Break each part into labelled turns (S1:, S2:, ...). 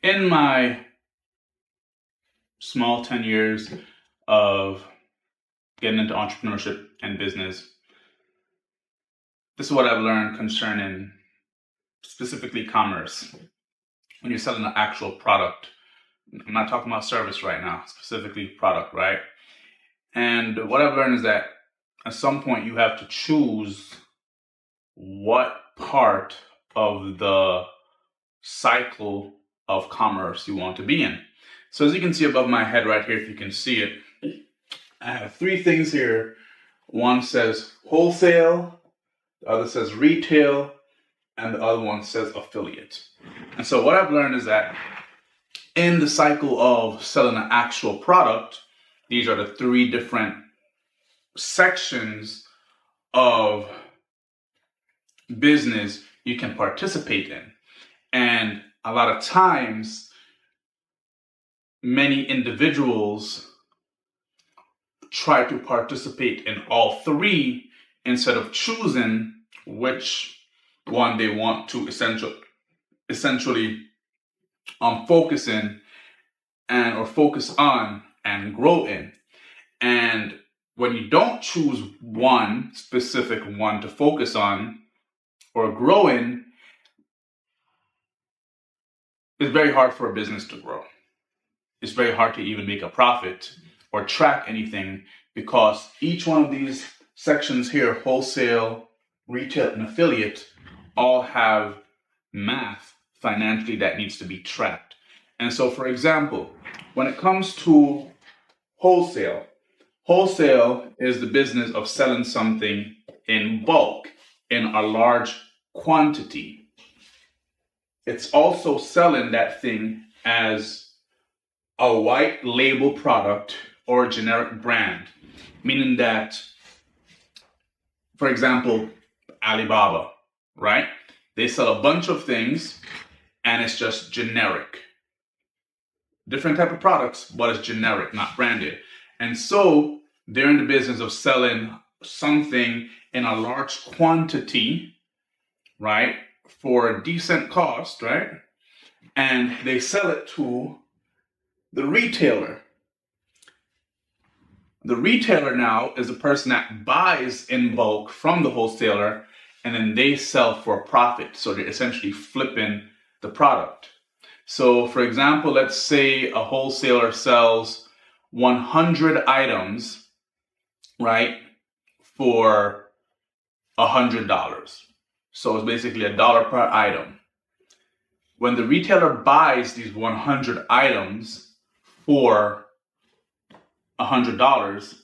S1: In my small 10 years of getting into entrepreneurship and business, this is what I've learned concerning specifically commerce. When you're selling an actual product, I'm not talking about service right now, specifically product, right? And what I've learned is that at some point you have to choose what part of the cycle of commerce you want to be in. So as you can see above my head right here, if you can see it, I have three things here. One says wholesale, the other says retail, and the other one says affiliate. And so what I've learned is that in the cycle of selling an actual product, these are the three different sections of business you can participate in. And a lot of times, many individuals try to participate in all three instead of choosing which one they want to essentially focus in or focus on and grow in. And when you don't choose one specific one to focus on or grow in, it's very hard for a business to grow. It's very hard to even make a profit or track anything, because each one of these sections here, wholesale, retail, and affiliate, all have math financially that needs to be tracked. And so, for example, when it comes to wholesale is the business of selling something in bulk, in a large quantity. It's also selling that thing as a white label product or a generic brand, meaning that, for example, Alibaba, right? They sell a bunch of things and it's just generic. Different type of products, but it's generic, not branded. And so they're in the business of selling something in a large quantity, right? For a decent cost, right? And they sell it to the retailer. The retailer now is the person that buys in bulk from the wholesaler, and then they sell for a profit. So they're essentially flipping the product. So for example, let's say a wholesaler sells 100 items, right, for $100. So it's basically $1 per item. When the retailer buys these 100 items for $100,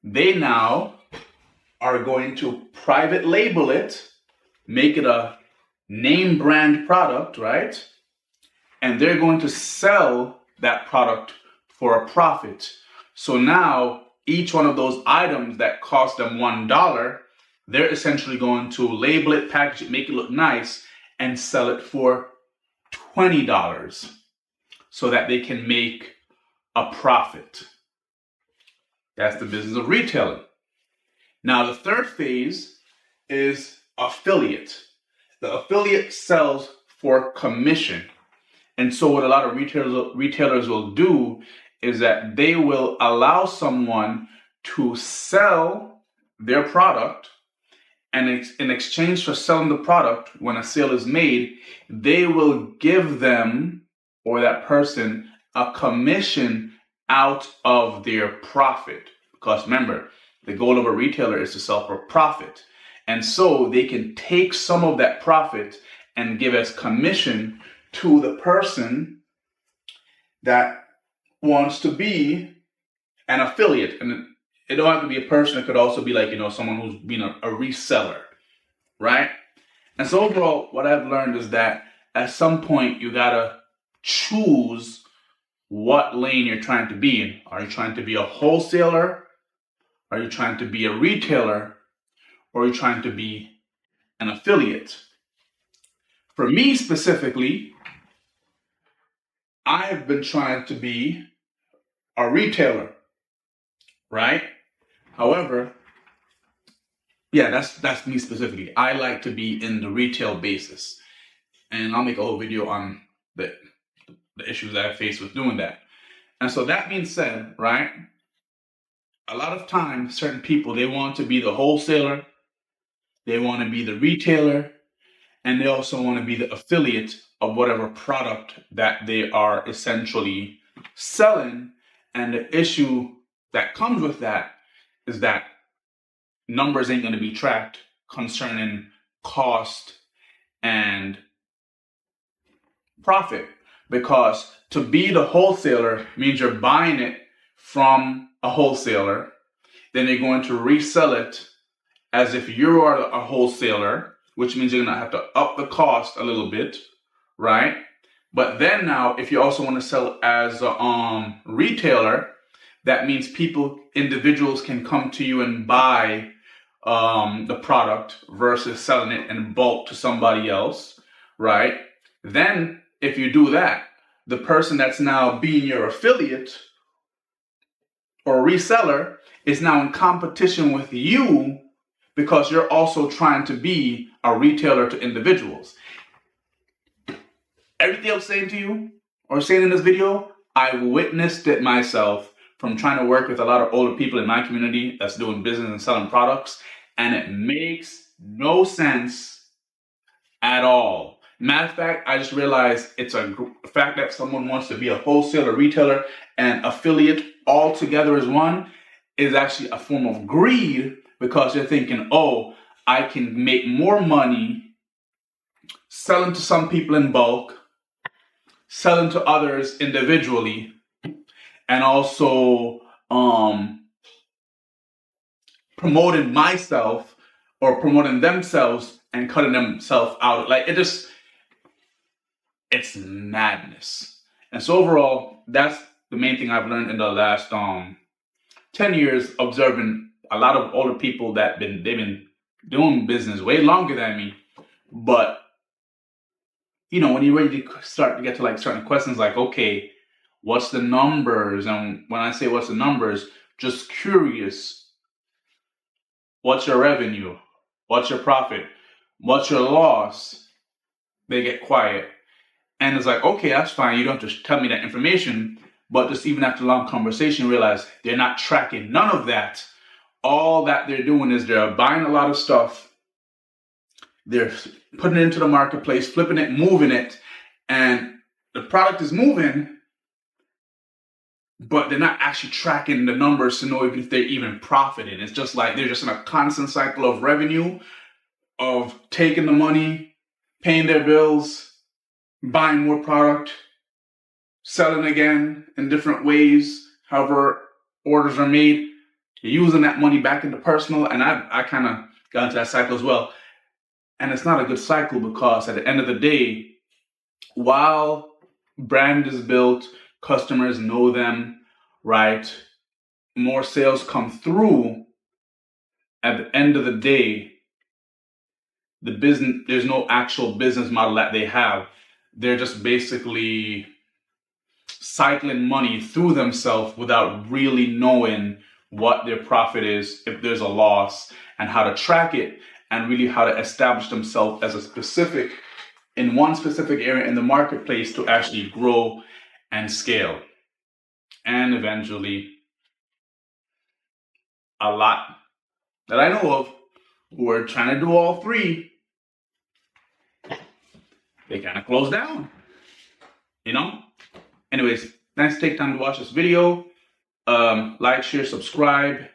S1: they now are going to private label it, make it a name brand product, right? And they're going to sell that product for a profit. So now each one of those items that cost them $1, they're essentially going to label it, package it, make it look nice, and sell it for $20 so that they can make a profit. That's the business of retailing. Now, the third phase is affiliate. The affiliate sells for commission. And so what a lot of retailers will do is that they will allow someone to sell their product, and in exchange for selling the product, when a sale is made, they will give them, or that person, a commission out of their profit. Because remember, the goal of a retailer is to sell for profit. And so they can take some of that profit and give as commission to the person that wants to be an affiliate. And it don't have to be a person. It could also be like, someone who's being a reseller, right? And so overall, what I've learned is that at some point you gotta choose what lane you're trying to be in. Are you trying to be a wholesaler? Are you trying to be a retailer? Or are you trying to be an affiliate? For me specifically, I've been trying to be a retailer, right? However, yeah, that's me specifically. I like to be in the retail basis. And I'll make a whole video on the the issues I faced with doing that. And so that being said, right, a lot of times certain people, they want to be the wholesaler, they want to be the retailer, and they also want to be the affiliate of whatever product that they are essentially selling. And the issue that comes with that is that numbers ain't going to be tracked concerning cost and profit, because to be the wholesaler means you're buying it from a wholesaler, then you're going to resell it as if you are a wholesaler, which means you're going to have to up the cost a little bit, right? But then now, if you also want to sell as a retailer, that means individuals can come to you and buy the product versus selling it in bulk to somebody else, right? Then if you do that, the person that's now being your affiliate or reseller is now in competition with you, because you're also trying to be a retailer to individuals. Everything I'm saying to you or saying in this video, I witnessed it myself from trying to work with a lot of older people in my community that's doing business and selling products, and it makes no sense at all. Matter of fact, I just realized it's a fact that someone wants to be a wholesaler, retailer, and affiliate all together as one is actually a form of greed, because you're thinking, oh, I can make more money selling to some people in bulk, selling to others individually, and also promoting myself or promoting themselves and cutting themselves out. Like, it's madness. And so overall, that's the main thing I've learned in the last 10 years, observing a lot of older people they've been doing business way longer than me. But when you're ready to start to get to like certain questions, like, okay, what's the numbers? And when I say what's the numbers, just curious. What's your revenue? What's your profit? What's your loss? They get quiet. And it's like, okay, that's fine. You don't have to tell me that information. But just even after a long conversation, realize they're not tracking none of that. All that they're doing is they're buying a lot of stuff. They're putting it into the marketplace, flipping it, moving it. And the product is moving, but they're not actually tracking the numbers to know if they're even profiting. It's just like they're just in a constant cycle of revenue, of taking the money, paying their bills, buying more product, selling again in different ways, however orders are made, using that money back into personal. And I kind of got into that cycle as well. And it's not a good cycle, because at the end of the day, while brand is built, customers know them, right? More sales come through. At the end of the day, the business, there's no actual business model that they have. They're just basically cycling money through themselves without really knowing what their profit is, if there's a loss, and how to track it, and really how to establish themselves as in one specific area in the marketplace to actually grow and scale. And eventually, a lot that I know of who are trying to do all three, they kind of close down, Anyways, thanks for taking time to watch this video. Like, share, subscribe.